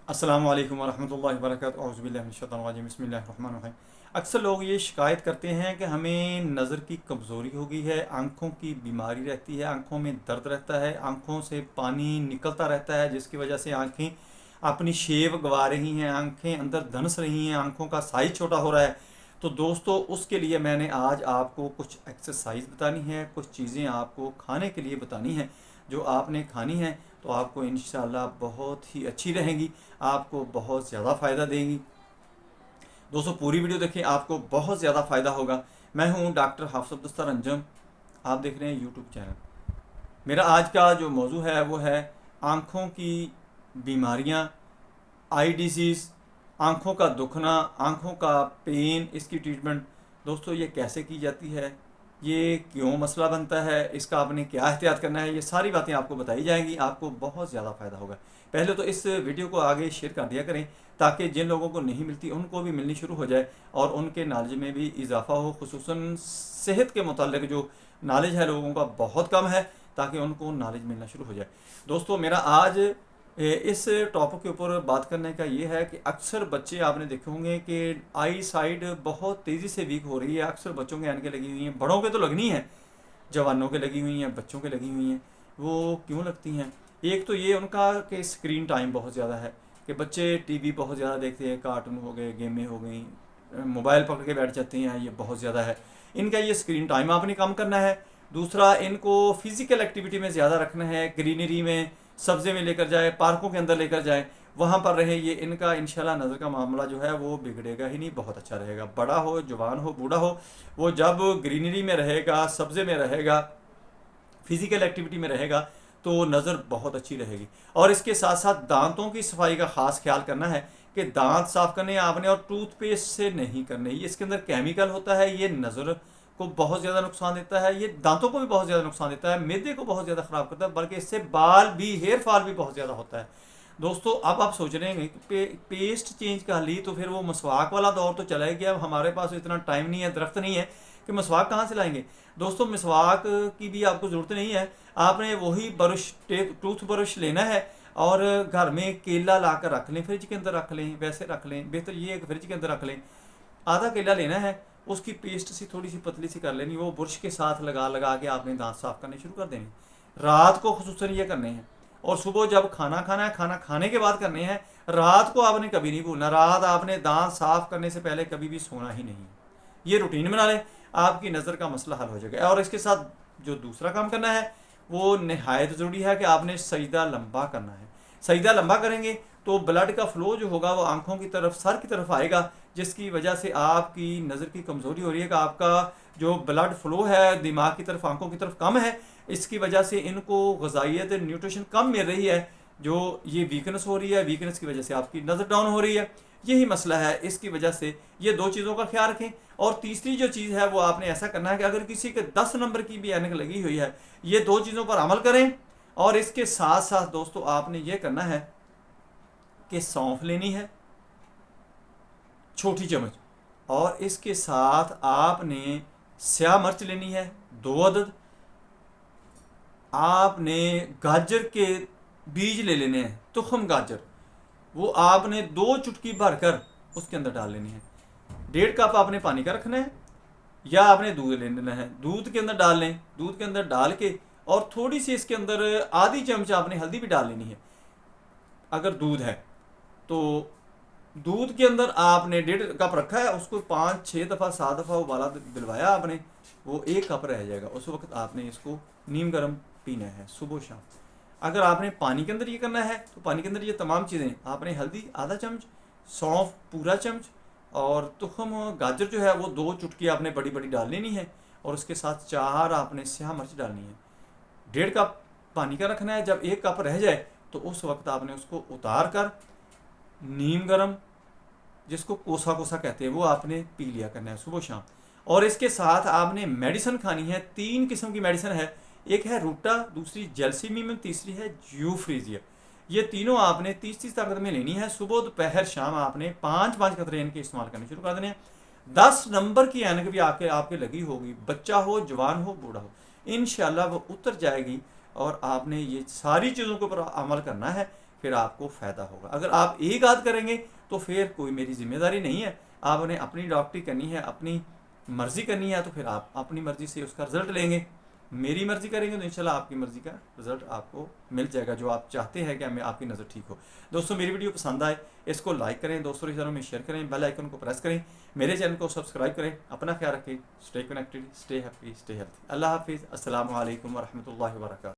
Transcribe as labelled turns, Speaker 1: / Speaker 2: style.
Speaker 1: अस्सलामु अलैकुम वरहमतुल्लाहि वबरकातुहू औज़ु बिल्लाहि मिनश शैतानिर रजीम बिस्मिल्लाहिर्रहमानिर्रहीम। अक्सर लोग ये शिकायत करते हैं कि हमें नज़र की कमज़ोरी हो गई है, आँखों की बीमारी रहती है, आँखों में दर्द रहता है, आँखों से पानी निकलता रहता है, जिसकी वजह से आँखें अपनी शेप गंवा रही हैं, आँखें अंदर धंस रही हैं, आँखों का साइज छोटा हो रहा है। तो दोस्तों, उसके लिए मैंने आज आपको कुछ एक्सरसाइज बतानी है, कुछ चीज़ें आपको खाने के लिए बतानी हैं जो आपने खानी है तो आपको इंशाल्लाह बहुत ही अच्छी रहेंगी, आपको बहुत ज़्यादा फ़ायदा देंगी। दोस्तों, पूरी वीडियो देखें, आपको बहुत ज़्यादा फ़ायदा होगा। मैं हूं डॉक्टर हाफिज़ अब्दुस्तार अंजम, आप देख रहे हैं यूट्यूब चैनल। मेरा आज का जो मौजू है वो है आँखों की बीमारियां, आई डिजीज़, आँखों का दुखना, आँखों का पेन, इसकी ट्रीटमेंट। दोस्तों, ये कैसे की जाती है, ये क्यों मसला बनता है, इसका आपने क्या एहतियात करना है, ये सारी बातें आपको बताई जाएंगी, आपको बहुत ज़्यादा फ़ायदा होगा। पहले तो इस वीडियो को आगे शेयर कर दिया करें ताकि जिन लोगों को नहीं मिलती उनको भी मिलनी शुरू हो जाए और उनके नॉलेज में भी इजाफ़ा हो। खुसूसन सेहत के मुतालिक जो नॉलेज है लोगों का बहुत कम है, ताकि उनको नॉलेज मिलना शुरू हो जाए। दोस्तों, मेरा आज इस टॉपिक के ऊपर बात करने का ये है कि अक्सर बच्चे, आपने देखे होंगे कि आई साइड बहुत तेज़ी से वीक हो रही है। अक्सर बच्चों के ऐनकें लगी हुई हैं, बड़ों के तो लगनी है, जवानों के लगी हुई हैं, बच्चों के लगी हुई हैं। वो क्यों लगती हैं? एक तो ये उनका कि स्क्रीन टाइम बहुत ज़्यादा है, कि बच्चे टीवी बहुत ज़्यादा देखते हैं, कार्टून हो गए, गेमें हो गई, मोबाइल पकड़ के बैठ जाते हैं, ये बहुत ज़्यादा है। इनका ये स्क्रीन टाइम आपने कम करना है। दूसरा, इनको फिज़िकल एक्टिविटी में ज़्यादा रखना है, ग्रीनरी में, सब्ज़े में लेकर जाए, पार्कों के अंदर लेकर जाए, वहाँ पर रहे। ये इनका इंशाल्लाह नज़र का मामला जो है वो बिगड़ेगा ही नहीं, बहुत अच्छा रहेगा। बड़ा हो, जवान हो, बूढ़ा हो, वो जब ग्रीनरी में रहेगा, सब्ज़े में रहेगा, फिज़िकल एक्टिविटी में रहेगा तो नज़र बहुत अच्छी रहेगी। और इसके साथ साथ दांतों की सफाई का ख़ास ख्याल करना है कि दांत साफ़ करने आपने, और टूथपेस्ट से नहीं करने। ये इसके अंदर केमिकल होता है, ये नज़र को बहुत ज़्यादा नुकसान देता है, ये दांतों को भी बहुत ज़्यादा नुकसान देता है, मैदे को बहुत ज़्यादा ख़राब करता है, बल्कि इससे बाल भी, हेयर फॉल भी बहुत ज़्यादा होता है। दोस्तों, अब आप सोच रहे हैं कि पेस्ट चेंज कर ली तो फिर वो मसवाक वाला दौर तो चला गया। अब हमारे पास इतना टाइम नहीं है, दरख्त नहीं है कि मसवाक कहाँ से लाएंगे। दोस्तों, मसवाक की भी आपको ज़रूरत नहीं है, आपने वही ब्रश, टूथ ब्रश लेना है और घर में केला ला कर रख लें, फ्रिज के अंदर रख लें, वैसे रख लें, बेहतर ये है कि फ्रिज के अंदर रख लें। आधा केला लेना है, उसकी पेस्ट सी थोड़ी सी पतली सी कर लेनी, वो ब्रश के साथ लगा लगा के आपने दांत साफ़ करने शुरू कर देने। रात को खुसूसन ये करने हैं, और सुबह जब खाना खाना है, खाना खाने के बाद करने हैं। रात को आपने कभी नहीं भूलना, रात आपने दांत साफ़ करने से पहले कभी भी सोना ही नहीं। ये रूटीन बना लें, आपकी नज़र का मसला हल हो जाएगा। और इसके साथ जो दूसरा काम करना है वो नहायत ज़रूरी है कि आपने सजदा लंबा करना है। सजदा लंबा करेंगे तो ब्लड का फ़्लो जो होगा वो आँखों की तरफ, सर की तरफ आएगा, जिसकी वजह से आपकी नज़र की कमज़ोरी हो रही है कि आपका जो ब्लड फ़्लो है दिमाग की तरफ, आँखों की तरफ कम है। इसकी वजह से इनको ग़िज़ाइयत, न्यूट्रिशन कम मिल रही है, जो ये वीकनेस हो रही है, वीकनेस की वजह से आपकी नज़र डाउन हो रही है। यही मसला है, इसकी वजह से ये दो चीज़ों का ख्याल रखें। और तीसरी जो चीज़ है वो आपने ऐसा करना है कि अगर किसी के 10 नंबर की भी ऐनक लगी हुई है, ये दो चीज़ों पर अमल करें। और इसके साथ साथ दोस्तों, आपने ये करना है कि सौंफ लेनी है छोटी चम्मच, और इसके साथ आपने स्याह मिर्च लेनी है 2 अदद। आपने गाजर के बीज ले लेने हैं, तुखम गाजर, वो आपने 2 चुटकी भरकर उसके अंदर डाल लेनी है। 1.5 कप आपने पानी का रखना है, या आपने दूध ले लेना है, दूध के अंदर डाल लें। दूध के अंदर डाल के और थोड़ी सी इसके अंदर आधी चमच आपने हल्दी भी डाल लेनी है अगर दूध है तो। दूध के अंदर आपने 1.5 कप रखा है, उसको 5-6 दफ़ा 7 दफ़ा उबाला दिलवाया आपने, वो 1 कप रह जाएगा। उस वक्त आपने इसको नीम गर्म पीना है सुबह शाम। अगर आपने पानी के अंदर ये करना है तो पानी के अंदर ये तमाम चीज़ें, आपने हल्दी आधा चम्च, सौंफ पूरा चम्च, और तुखम गाजर जो है वो 2 चुटकी आपने बड़ी बड़ी डाल लेनी है, और उसके साथ 4 आपने स्याह मिर्च डालनी है। 1.5 कप पानी का रखना है। जब 1 कप रह जाए तो उस वक्त आपने उसको उतार कर नीम गर्म, जिसको कोसा कोसा कहते हैं, वो आपने पी लिया करना है सुबह शाम। और इसके साथ आपने मेडिसिन खानी है। 3 किस्म की मेडिसिन है, एक है रूटा, दूसरी जेल्सीमियम, तीसरी है यूफ्रीजिया। ये तीनों आपने 30-30 ताकत में लेनी है। सुबह दोपहर शाम आपने 5-5 कतरे इनके इस्तेमाल करने शुरू कर देने हैं। 10 नंबर की ऐनक भी आपके लगी होगी, बच्चा हो, जवान हो, बूढ़ा हो, इंशाल्लाह वो उतर जाएगी। और आपने ये सारी चीज़ों के ऊपर अमल करना है फिर आपको फ़ायदा होगा। अगर आप एक आध करेंगे तो फिर कोई मेरी जिम्मेदारी नहीं है, आपने अपनी डॉक्टरी करनी है, अपनी मर्ज़ी करनी है, तो फिर आप अपनी मर्ज़ी से उसका रिज़ल्ट लेंगे। मेरी मर्ज़ी करेंगे तो इंशाल्लाह आपकी मर्ज़ी का रिज़ल्ट आपको मिल जाएगा, जो आप चाहते हैं कि हमें आपकी नज़र ठीक हो। दोस्तों मेरी वीडियो पसंद आए इसको लाइक करें, दोस्तों रिश्तेदारों में शेयर करें, बेल आइकन को प्रेस करें, मेरे चैनल को सब्सक्राइब करें। अपना ख्याल रखें, stay connected, stay happy, stay healthy. अल्लाह हाफिज़। अस्सलामु अलैकुम वरहमतुल्लाहि वबरकातुहू।